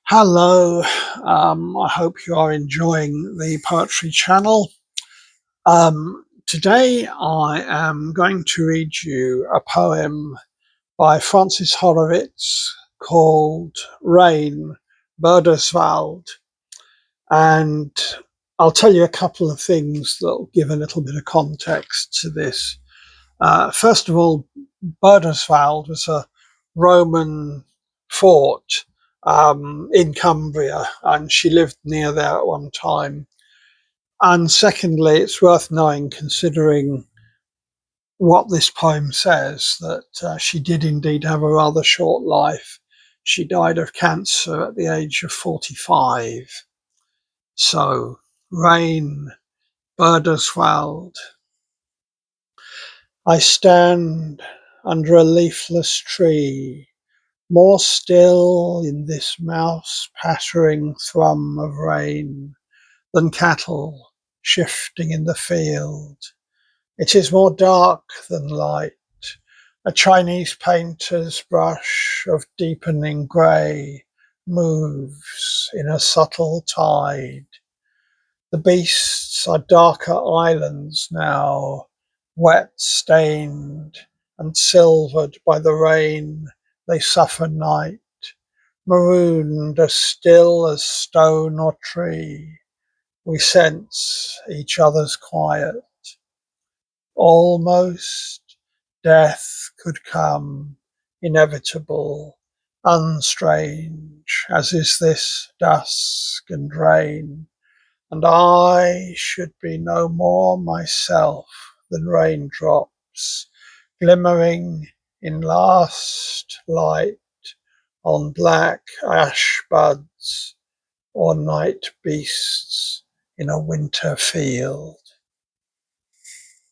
Hello, I hope you are enjoying the Poetry Channel. Today I am going to read you a poem by Frances Horovitz called Rain, Birdoswald, and I'll tell you a couple of things that will give a little bit of context to this. First of all, Birdoswald was a Roman fort in Cumbria, and she lived near there at one time. And secondly, it's worth knowing, considering what this poem says, that she did indeed have a rather short life. She died of cancer at the age of 45. So, Rain, Birdoswald. I stand under a leafless tree, more still in this mouse pattering thrum of rain than cattle shifting in the field. It is more dark than light, a Chinese painter's brush of deepening grey moves in a subtle tide. The beasts are darker islands now, wet, stained, and silvered by the rain they suffer night, marooned as still as stone or tree. We sense each other's quiet. Almost death could come, inevitable, unstrange, as is this dusk and rain. And I should be no more myself than raindrops, glimmering in last light on black ash buds or night beasts in a winter field.